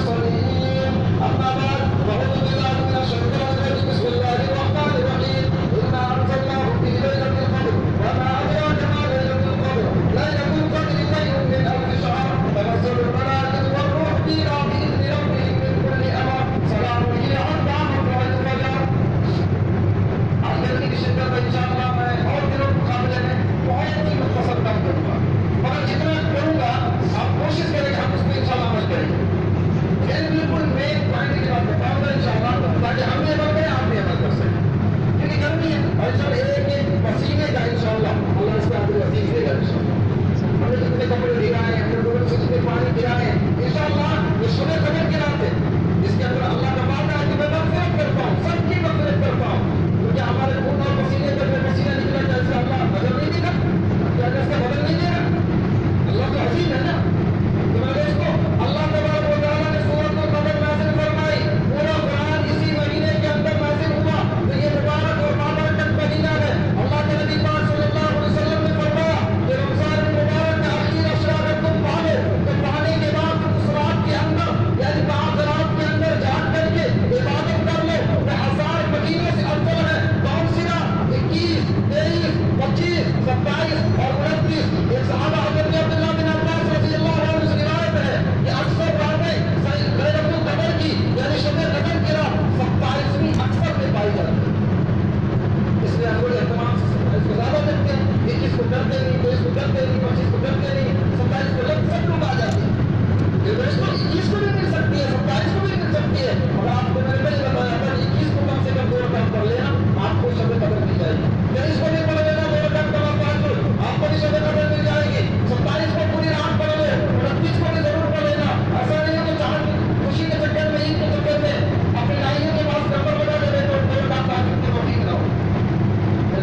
المرسلين أما بعد فأعوذ بالله من الشيطان الرجيم بسم الله الرحمن الرحيم إنا أنزلناه في ليلة القدر وما أدراك ما ليلة القدر ليلة القدر خير من ألف شهر تنزل الملائكة والروح فيها بإذن ربهم من كل أمر سلام هي حتى مطلع الفجر. آج گرمی کی شدت ان شاء اللہ میں اور دنوں کے مقابلے میں بہت ہی مختصر کام کروں گا مگر جتنا کروں گا آپ کوشش کریں کہ ہم اس پہ ان شاء اللہ عمل کریں گے. بالکل مین پوائنٹ کی بات بتاؤں گا ان شاء اللہ تاکہ ہم بھی عمل کریں آپ بھی عمل کر سکیں کیونکہ گرمی ہے اور ان شاء اللہ ایک ایک پسینے کا ان شاء اللہ اس پہ آپ کو عزیز دے گا ان شاء اللہ. ہم نے جتنے کپڑے گرائے ہیں ہم نے جتنے پانی گرائے ہیں ان شاء اللہ یہ شبے قدر کی رات ہے جس کے اندر اللہ کا وعدہ ہے کہ میں مغفرت کرتا ہوں سب کی مغفرت کرتا ہوں کیونکہ ہمارے خون اور پسینے پر میں پسینہ نکلا جیسے اللہ بدل نہیں دے گا کیا جیسے بدل نہیں دے گا اللہ تو عظیم ہے نا. تو میں دوستو اللہ تبارک و تعالیٰ نے سورۃ القدر نازل فرمائی پورا قرآن اسی مہینے کے اندر نازل ہوا تو یہ مبارک اور بابرکت مہینہ ہے. اللہ کے نبی پاک صلی اللہ علیہ وسلم نے فرمایا کہ رمضان المبارک کا آخری اشرا اگر تم پالو تو پانے کے بعد تم اس رات کے اندر یعنی بعض رات کے اندر جاگ کر کے عبادت کر لو. میں 1000 مہینوں سے افضل ہے کون سی رات 21 23 25 27 اور 29. ایک صحابہ حضرت عبداللہ بن عباس رضی اللہ عنہ سے روایت ہے کہ اکثر راتیں لیلۃ القدر کی یعنی شب قدر کی رات 27ویں اکثر میں پائی جاتی ہے. اس لیے ہم لوگ اہتمام سے 27 کو زیادہ دیکھتے ہیں 21 کو کرتے نہیں 23 کو کرتے نہیں 25 کو کرتے نہیں 27 کو لگ سب لوگ آ جاتے ہیں. یہ دوستوں 21 کو بھی مل سکتی ہے 27 کو بھی مل سکتی ہے اور آپ کو میں نے پہلے بتایا اگر 21 کو کم سے کم 2 رکعت پڑھ لینا آپ کو شب قدر مل جائے گی. 23 کو بھی پڑھ لینا 2 رکعت کما پاس آپ کو بھی شب قدر مل جائے گی. 27 کو پوری رات پڑھ لے 29 کو بھی ضرور پڑھ لینا. ایسا نہیں ہے کہ چاند خوشی کے چکر میں عید کے چکر میں اپنی لائنوں کے پاس نمبر بتا دے تو 2 رکعت آپ کی توفیق نہ ہو.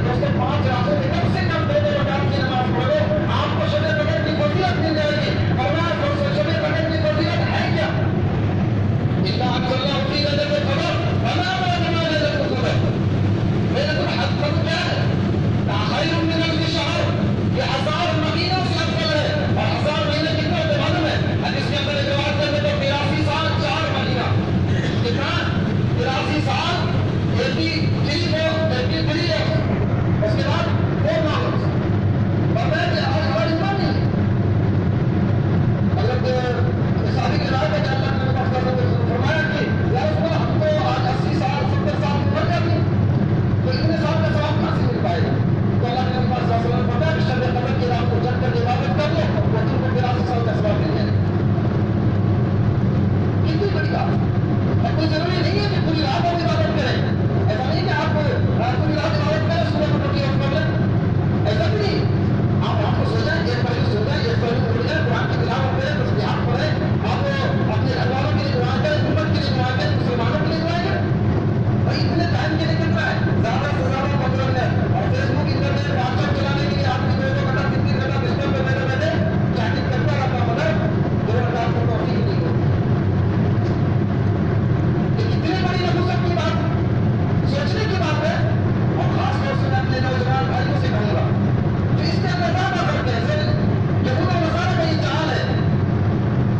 دوستوں 5 راتوں میں کم سے کم 2 رکعت کی نماز پڑھو آپ کو شب قدر کی فضیلت مل جائے گی. اور شب قدر کی فضیلت ہے کیا؟ اِنَّا أَنزَلْنَاهُ فِي لَيْلَةِ الْقَدْرِ وَمَا أَدْرَاكَ مَا لَيْلَةُ الْقَدْرِ. ليلة القدر کیا ہے؟ خیر من الف شہر یہ 1000 مہینوں سے افضل ہے. اور 1000 مہینے کتنا ہوتے معلوم ہے؟ حدیث کے اندر روایت کرتے تو 83 سال 4 مہینہ کتنا 83 سال 83 اس کے بعد 4 ماہ بتائیں اور ایمان نہیں اگر شادی کے رائے میں اللہ نے فرمایا کہ یا رسول اللہ ہم تو آج 80 سال 70 سال مر جاتے ہیں تو اتنے سال کا ثواب کہاں سے مل پائے گا. تو اللہ کے نبی صلی اللہ علیہ وسلم نے فرمایا کہ شب قدر کی رات کو جگ کر عبادت کر لو تو تم کو 83 سال کا ثواب مل جائے گا. کتنی بڑی بات. اور کوئی ضروری نہیں ہے کہ پوری رات آپ عبادت کریں. ایسا نہیں کہ آپ پوری رات عبادت کریں صبح کو روٹی آف کر لیں ایسا بھی نہیں. آپ رات کو سو جائیں ایک پہلو سو جائیں ایک پہلو اٹھ جائیں قرآن کی تلاوت کریں تسبیحات پڑھیں آپ اپنے گھر والوں کے لیے دعا کریں امت کے لیے دعا کریں مسلمانوں کے لیے دعا کریں. بھائی اتنے ٹائم کے لیے کتنا ہے زیادہ سے زیادہ مطلب ہے. اور فیس بک انٹرنیٹ واٹس ایپ چلانے کے لیے آپ کی 2 گھنٹہ 3 گھنٹہ سسٹم پہ بیٹھے بیٹھے چیٹنگ کرتا رہتا مگر 2 گھنٹہ آپ کو توفیق نہیں ہوتی. یہ کتنی بڑی نبوت کی بات سوچنے کی بات ہے. اور خاص طور سے میں اپنے نوجوان بھائیوں سے کہوں گا جو اس کے اندر زیادہ کرتے ہیں یہود و نصارہ کا یہ چال ہے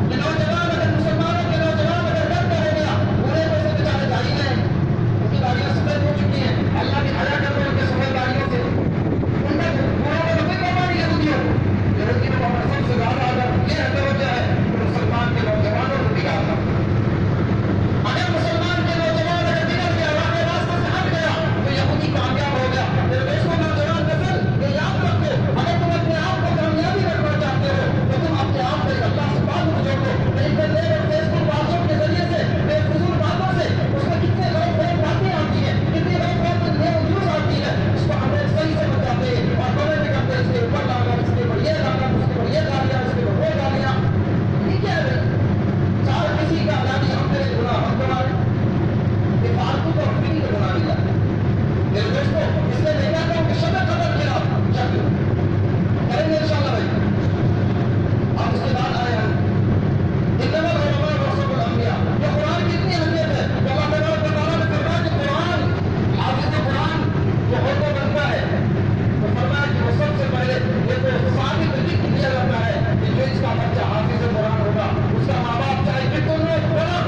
کہ نوجوان اگر مسلمانوں کے نوجوان اگر ڈر ہو گیا پورے پیسے بیچارے جاری ہیں ان کی گاڑیاں سفید ہو چکی ہیں. اللہ کی حیا کر دو ان کے سفید گاڑیوں سے ان کا پورا روپے کمانی یہودیوں یہودی میں سب سے زیادہ اگر یہ توجہ ہے تو مسلمان کے نوجوانوں کو بگاڑنا. اگر مسلمان کے نوجوان اگر بگڑ گیا راہ راستہ سے ہٹ گیا تو یہودی کامیاب ہو گیا. میرے دوستوں نوجوان نسل یہ یاد رکھو اگر تم اپنے آپ کو کامیابی رکھنا چاہتے ہو تو تم اپنے آپ کو اللہ سے بات کو جوڑو. انٹرنیٹ اور فیس بک واٹس ایپ کے ذریعے سے بے فضول باتوں سے اس میں کتنے غلط غلط باتیں آتی ہیں کتنی غلط غلط نیوز آتی ہے اس کو ہمیں صحیح سے بتاتے ہیں اور کمنٹ کرتے ہیں اس کے اوپر لانا اس کے اوپر یہ لانا اس کے اوپر یہ گالیاں اس کے اوپر وہ گالیاں. یہ کیا ہے چار کسی کا آزادی ہم کرے گناہ ہم بنائے یہ فالتو کو ہم بھی بنا لیا. میرے دوستوں اس لیے میں کہتا ہوں کہ شب قدر کی رات جگ کریں گے انشاءاللہ. بھائی آپ اس کے بعد آئے ہیں انما العلماء ورثة الانبیاء. یہ قرآن کی اتنی اہمیت ہے کہ اللہ تبارک و تعالیٰ نے فرمایا کہ قرآن حافظ قرآن جو ہوتا بنتا ہے تو فرمایا کہ وہ سب سے پہلے یہ تو ثابت لکھ دیا جاتا ہے کہ جو اس کا بچہ حافظ قرآن ہوگا اس کا ماں باپ چاہے کتنے بڑا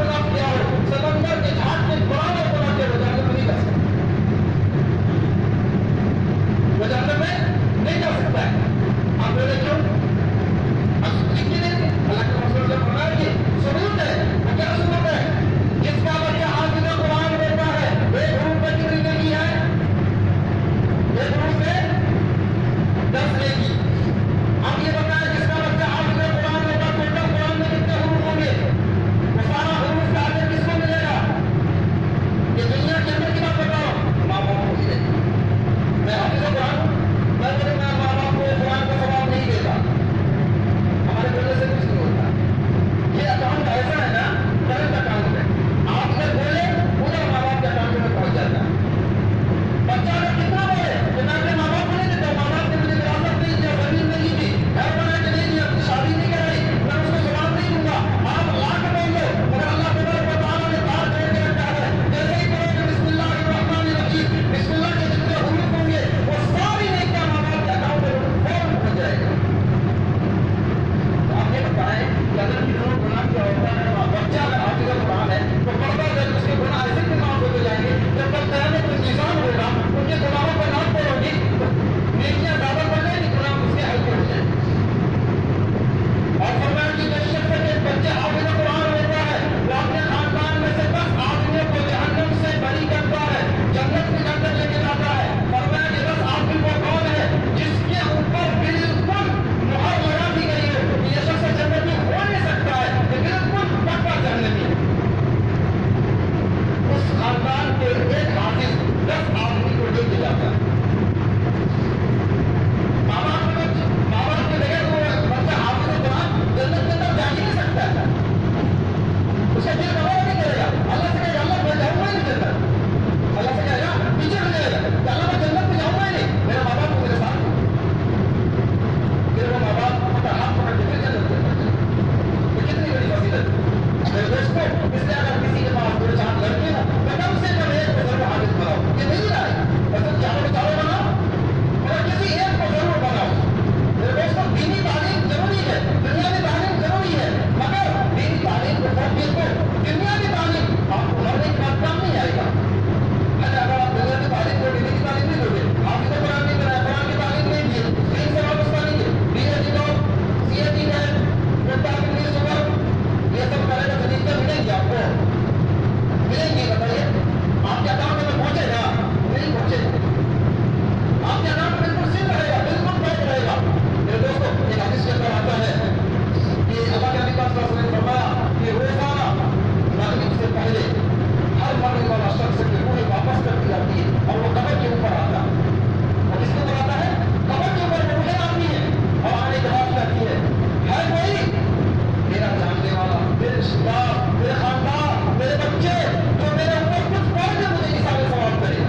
رشتے دار، میرے خاندان، میرے بچے جو میرے اوپر کچھ پڑھ کے مجھے ایثار ثواب کرے،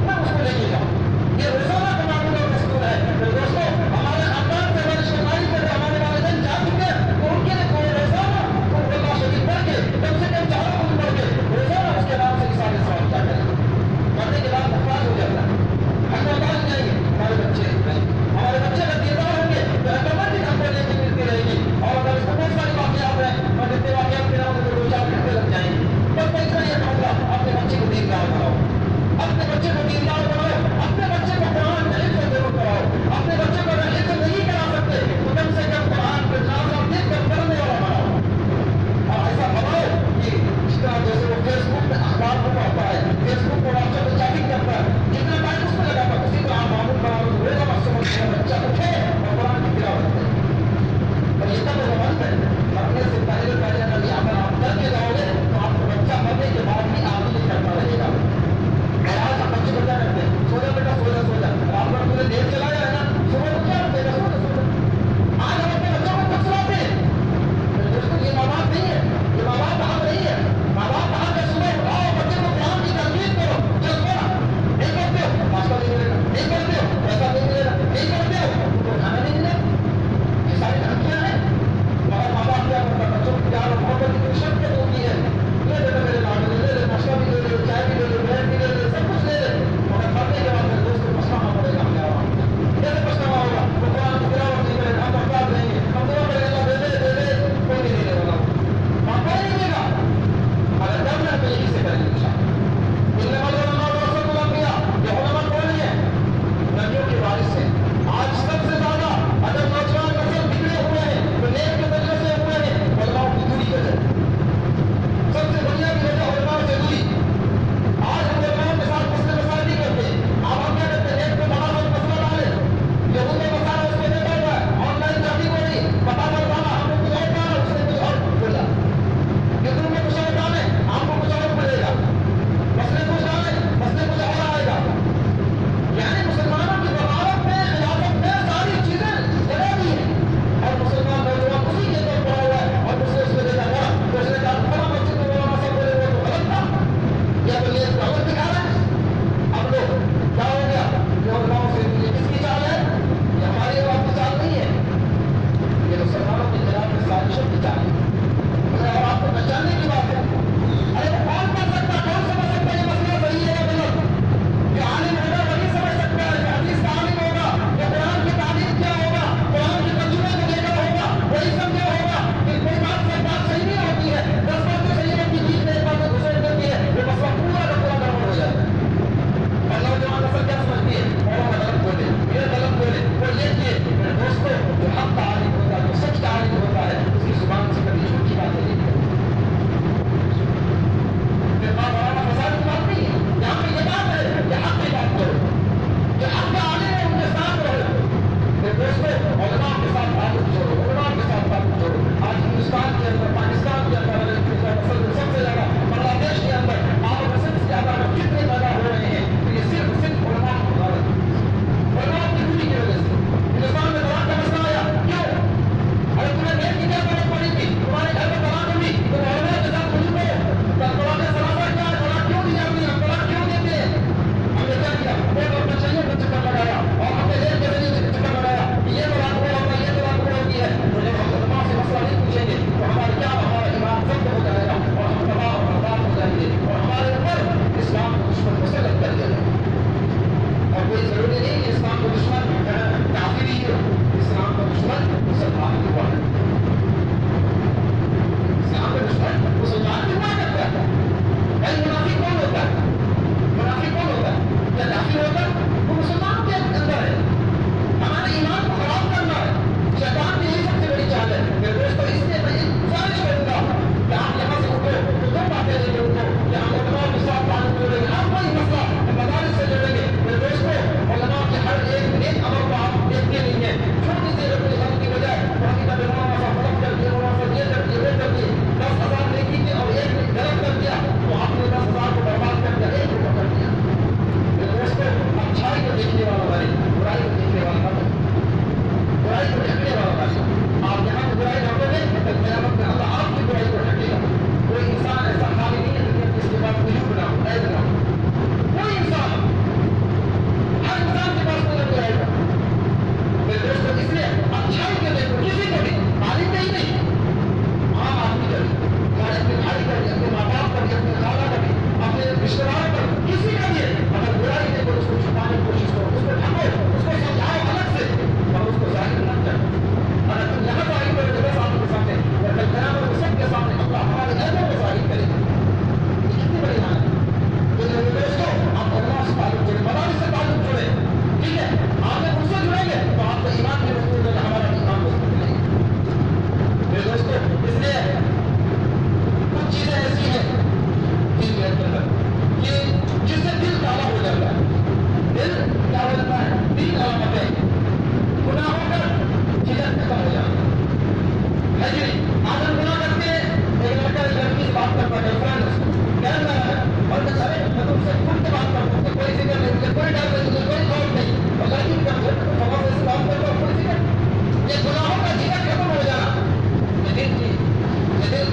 میں اس کو لے کے جاؤں. یہ روزانہ کا معمول اور دستور ہے. تو دوستوں ہمارے خاندان سے ہماری رشتے داری سے ہمارے والدین جا چکے تو ان کے لیے کوئی روزانہ اللہ شریف پڑھ کے کم سے کم 4 وقت پڑھ کے روزانہ اس کے نام سے ایثار ثواب کیا کریں. مرنے کے بعد محتاج ہو جاتا ہے. ہم محتاج نہیں جائیں گے، ہمارے بچے ہمارے بچے کا دیدار ہوں گے تو رقمت ہم کو لے کے ملتی رہے گی. اور اگر اس میں بہت ساری واقعات ہیں اور جتنے واقعات کے نام سے 2-4 گھنٹے لگ جائیں گے. بس میں اتنا یہ کہوں گا اپنے بچے کو دیندار بناؤ، اپنے بچے کو دیندار بناؤ، اپنے بچے کو قرآن کا علم ضرور کراؤ. اپنے بچے کو اگر علم نہیں کرا سکتے تو کم سے کم قرآن پہ نازل دیکھ کر پڑھنے والا بناؤ. اور ایسا بناؤ کہ جس طرح جیسے وہ فیس بک پہ اخبار کو پڑھتا ہے، فیس بک پہ واٹس ایپ پہ چیٹنگ کرتا ہے، جتنا ٹائم اس پہ لگاتا ہے اسی طرح معمول بناؤ. روزہ مقصود ہے بچہ اٹھے اور قرآن کی تلاوت کرے. اور یہ سب مند ہے. مرنے سے پہلے اگر یہ عمل آپ کر کے جاؤ گے تو آپ کا بچہ مرنے کے بعد بھی آمین کرتا رہے گا. اور آج ہم بچے کو کیا کرتے ہیں، سو جا بیٹا سو جا سو جا، رات بھر پورے دیر چلایا ہے نا، صبح کو کیا کرتے ہیں، سو جا سو جا. آج ہم اپنے بچوں کو کچھ سلاتے ہیں. دوستوں یہ ماں باپ نہیں ہے، یہ ماں باپ حق نہیں ہے. ماں باپ کہاں پہ صبح اٹھاؤ بچے کو قرآن کی ترغیب کرو، چل پڑا نہیں کرتے ہو ناشتہ نہیں ملے گا، نہیں کرتے ہو پیسہ نہیں ملے گا، نہیں کرتے ہو تو کھانا نہیں ملے گا. یہ ساری دھمکیاں ہیں. مگر ماں باپ کیا کرتا ہے، بچوں کو پیار اور محبت کی شفقت ہوتی ہے. لے بیٹا میرے لاڈلے، لے لے ناشتہ بھی لے لے، چائے بھی لے لے، بریڈ بھی لے لے، سب کچھ لے لے. مگر مرنے کے بعد میرے دوست کو پچھتانا پڑے گا. ہمیں آرام کیسے پچھتانا ہوگا؟ وہ قرآن کی تلاوت نہیں کرے گا، ہم محتاج رہیں گے، ہم دعا کریں گے دے دے دے دے، کوئی نہیں دینے والا، وہاں کوئی نہیں دے گا. مگر ڈرنا ہے تو یہی سے کریں گے انشاءاللہ. یہ علماء کون ہے؟ نبیوں کے وارث ہیں. آج سب سے زیادہ اگر نوجوان نسل بگڑے ہوئے ہیں تو نیک کے وجہ سے ہوئے ہیں علماء کی دوری وجہ.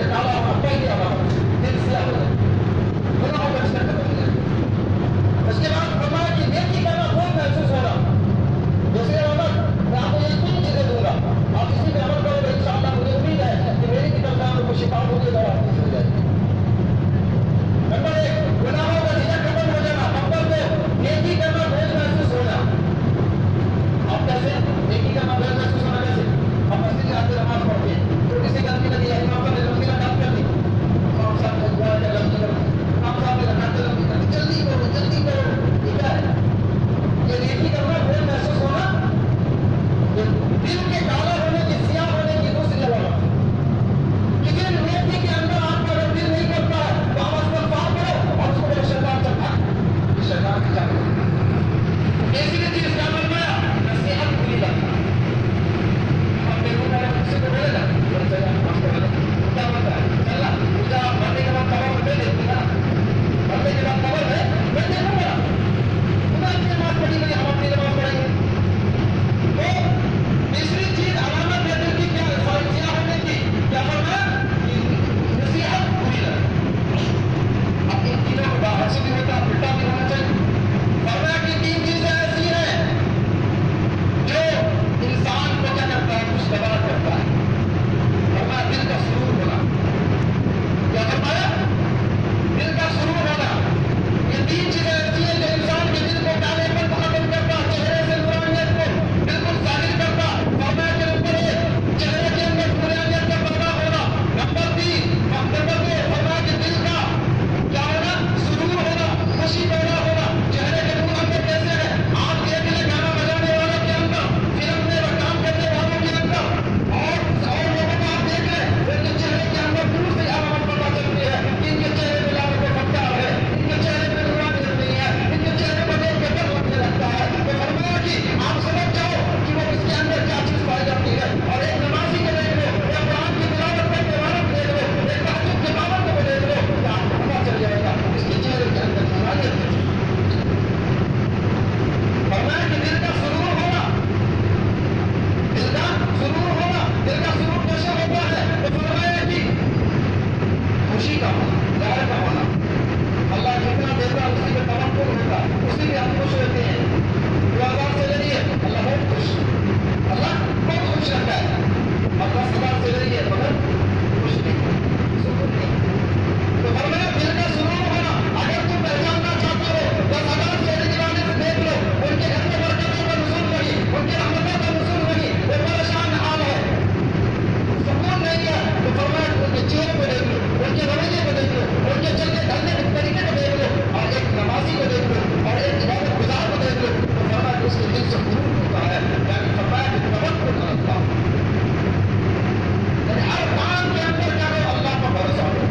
کا کالا ہونا پہلی علامت دل سیاہ ہو جائے گناہوں کا رشتہ ختم ہو جائے. اس کے بعد فرمایا کہ نیکی کرنا خوب محسوس ہونا. دوسری علامت میں آپ کو یہ تین چیزیں دوں گا, آپ اسی پہ عمل کرو گے انشاءاللہ. مجھے امید ہے کہ میری بھی طرف کو شفا ہوگی اور آپ ہو جائے گی. نمبر 1 گناہوں کا رشتہ ختم ہو جانا. نمبر 2 نیکی کرنا خوب محسوس ہونا. آپ کیسے نیکی کرنا خوب محسوس ہونا کیسے؟ ہم مسجد میں آتے نماز پڑھتے ہیں, تو کسی غلطی لگی ہے امام صاحب نے غلطی کا کام کر دی, امام صاحب نے دعا کیا غلطی کر دی, امام صاحب نے رکعت غلطی کر دی, جلدی کرو. یہ کیا ہے؟ یہ نیکی کرنا خوب محسوس ہونا. یہ دل کے کالا ہونے کی, سیاہ ہونے کی دوسری علامت. لیکن نیکی کے اندر آپ کا اگر دل نہیں کرتا ہے تو آپ استغفار کرو اور اس کو شیطان چڑھا ہے. شیطان کی چاہیے تیسری چیز کیا فرمایا؟ نصیحت بری لگتا. اب دیکھو میں نے کسی کو بولے نا کیا بولتا ہے چلا مجھے آپ مرنے کے بعد خبر دے دیتی نا, مرنے کے بعد خبر ہے میں دیکھوں گا خدا کی نماز پڑھی گئی, ہم اپنی نماز پڑھیں گے. تو تیسری چیز علامت ہے دل کی کیا سیاہ ہونے کی, کیا فرمایا کہ نصیحت بری لگتا. اب ان تینوں کو باہر سے بھی ہوتا پلٹا بھی ہونا چاہیے. فرمایا کہ تین چیزیں ایسی ہیں جو انسان کو کیا کرتا ہے, خوشگوار کرتا ہے. فرمایا دل کا سرور ہونا. کیا فرمایا؟ دل کا سرور ہونا. یہ تین چیزیں ایسی ہیں جو انسان کے دل کو کالے پر ختم کرتا, چہرے سے نورانیت کو بالکل ظاہر کرتا. فرمایا کہ نمبر 1 چہرے کے اندر نورانیت کا پردہ ہونا. نمبر 3 نمبر 2 فرمایا کہ دل کا کیا ہونا, سرور ہونا, خوشی پیدا ہونا. چہرے کے نور اندر کیسے ہے؟ آپ دیکھ لیں گانا بجانے والوں کے اندر, فلم میں کام کرنے والوں کے اندر, اور لوگوں کو آپ دیکھ لیں ان کے چہرے کے اندر دور سے علامت پتہ چلتی ہے کہ ان کے چہرے پہ لانے کو پتھر ہے, ان کے چہرے پہ نورانیت نہیں ہے, ان کے چہرے پہ دیکھ کے ڈر لگنے لگتا ہے. تو فرمایا کہ آپ سمجھ جاؤ کہ وہ اس کے اندر کیا چیز پائی جاتی ہے. اور ایک نمازی کو دیکھ لو, یا قرآن کی تلاوت کرنے والوں کو دیکھ لو, ایک تہجد کے پابند کو دیکھ لو, تو آپ کو پتہ چل جائے گا اس کے چہرے کے اندر نورانیت ہے. فرمایا کہ دل کا سرور ہونا, دل کا سرور ہونا. دل کا سرور کیسے ہوتا ہے؟ تو فرمایا کہ خوشی کا ہونا, ظاہر کا ہونا. اللہ جتنا دیتا اسی پہ توکل ہوتا, اسی پہ ہم خوش رہتے ہیں. دعا سے لگی ہے اللہ بہت خوش, اللہ بہت خوش رہتا ہے. اللہ سبا سے لگی ہے مگر خوش نہیں, سکون نہیں. تو فرمایا دل کا سرور ہونا. اگر تم پہچاننا چاہتے ہو 10,000 چہرے دیوانے سے دیکھ لو, ان کے گھر میں برکتوں کا نزول نہیں, ان کی رحمتوں کا نزول نہیں, وہ پریشان حال ہے, سکون نہیں ہے. تو فرمایا ان کے چہرے کو دیکھ لو, ان کے رویے کو دیکھ لو, ان کے چلنے ڈھلنے کے طریقے کو دیکھ لو, اور ایک نمازی کو دیکھ لو, اور ایک عبادت گزار کو دیکھ لو. تو فرمایا کہ اس کے دل سے غرور ہوتا ہے, یعنی فرمایا کہ توکل کرتا ہوں. یعنی ہر کام کے اندر کیا ہو, اللہ کا بھروسہ ہو.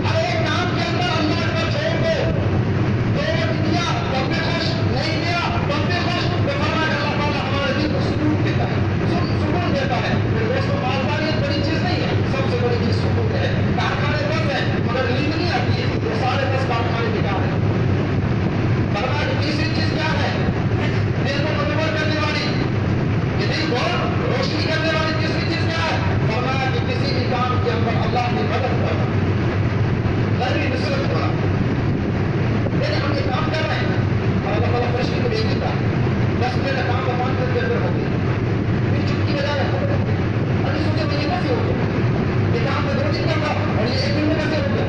ہر ایک کام کے اندر اللہ کا چھوڑ دو. دیا تب بھی خوش, نہیں دیا تب بھی خوش. تو فرمایا کہ اللہ تعالیٰ ہمارے دل کو سکون دیتا ہے, سکون دیتا ہے. پھر دوستوں مالداریت بڑی چیز نہیں ہے, سب سے بڑی چیز سکون ہے. کارخانے بند ہے مگر نیند نہیں آتی ہے, وہ 10.5 کارخانے بیکار ہیں. فرمایا کہ تیسری چیز کیا ہے؟ دل کو منور کرنے والی, یہ دل کو روشنی کرنے والی تیسری چیز کیا ہے؟ فرمایا کہ کسی بھی کام کے اندر اللہ کی مدد کرنا, غیری نصرت ہونا. یعنی ہم یہ کام کر رہے ہیں اور اللہ تعالیٰ فرشتے کو بھیج دیتا ہے, 10 منٹ کا کام کا 5 منٹ کے اندر ہوتی ہے, پھر چٹکی بجا رہے ختم ہوتی ہے. ابھی سوچے میں یہ کیسے ہو گیا, یہ کام میں 2 دن کا تھا اور یہ 1 دن میں کیسے ہو گیا.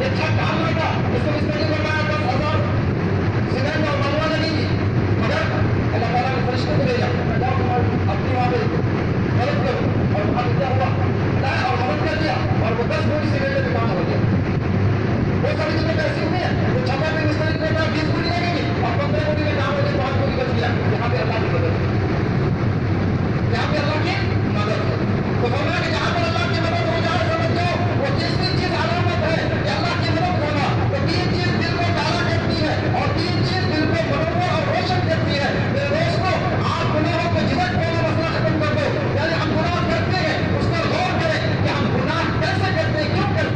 یہ اچھا کام نہیں تھا, اس کو اس نے نہیں بتایا 10,000 سیکنڈ اور منوا لگی تھی, مگر اللہ تعالیٰ نے فرشتے کو بھیجا, میں جاؤ تمہاری اپنی وہاں پہ مدد کرو, اور وہاں پہ کیا ہوا, لایا اور مدد کر دیا, اور وہ 10 ملی سیکنڈ میں کام ہو گیا. وہ سبھی چیزیں ایسی ہوئی ہیں, وہ چھپا پہ اس طریقے کا 20 ملی لگے گی اور 15 ملی میں کام ہو گیا, 5 ملی بچ گیا. یہاں پہ اللہ کی مدد ہے, یہاں پہ اللہ کی مدد ہے. تو فرمایا کہ جہاں پر اللہ کی مدد ہو جائے سمجھ جاؤ وہ تیسری چیز علامت ہے کہ اللہ کی مدد ہونا. تو 3 چیز دل کو کالا کرتی ہے اور 3 چیز دل کو منور اور روشن کرتی ہے. میرے دوستوں, آپ گناہوں کو جھجک والا مسئلہ ختم کر دو. یعنی ہم گناہ کرتے ہیں اس پر غور کریں کہ ہم گناہ کیسے کرتے ہیں, کیوں کرتے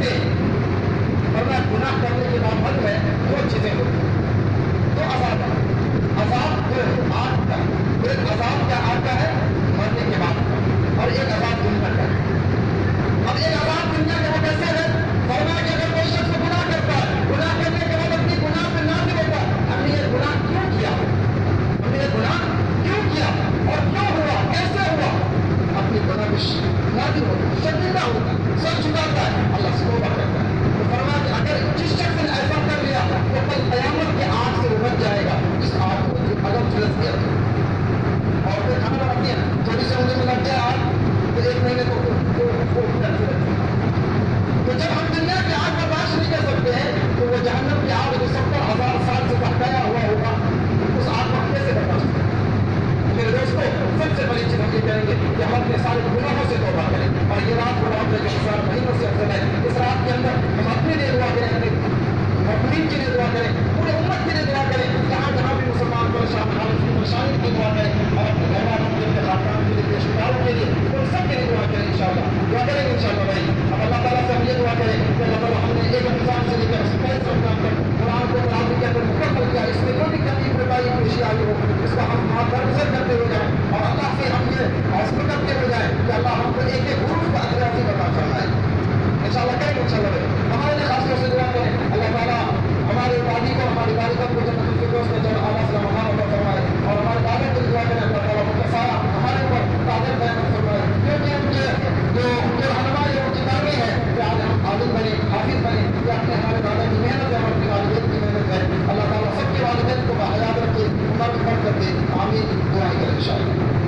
کے اندر ہم اپنے لیے دعا کریں، اپنے مقبولین کے لیے دعا کریں، پورے امت کے لیے دعا کریں، جہاں جہاں بھی مسلمان پریشان حالت کی پریشانی کی دعا کریں، اور اپنے گھر والوں کے لیے، خاندان کے لیے، رشتے داروں کے لیے، ان سب کے لیے دعا کریں انشاءاللہ، دعا کریں گے انشاءاللہ بھائی. اب اللہ تعالیٰ سے ہم یہ دعا کریں کہ اللہ تعالیٰ ہم نے ایک رمضان سے لے کر 27 رمضان تک قرآن کو تلاوت کے اندر مکمل کیا، اس میں جو بھی تکلیف ربائی پیشی آئی ہو اس کا ہم درگزر کرتے ہو جائیں، اور اللہ سے ہم یہ حاصل کرتے ہو جائیں کہ اللہ ہم کو ایک ایک حروف کا اجر بتا چاہتا ہے. انشاءاللہ کریں گے انشاءاللہ بھائی. ہمارے لیے خاص طور سے دعا کریں اللہ تعالیٰ ہمارے وادی کو، ہماری والدہ کو جنت الفردوس میں جب اعلیٰ سے مقام عطا فرمائے، اور ہمارے دادا کو دعا کریں اللہ تعالیٰ کو سارا ہمارے اوپر قادر قیامت فرمائے، کیونکہ ان کے جو رہنما ہے ان کی تعمیر ہے کہ آج ہم عالم بنے، حافظ بنے، یہ اپنے ہمارے دادا کی محنت ہے، ہمارے والدین کی محنت ہے. اللہ تعالیٰ سب کے والدین کو بحیات رکھے، عمر میں بڑھ کر کے آمین دعائیں کریں انشاءاللہ.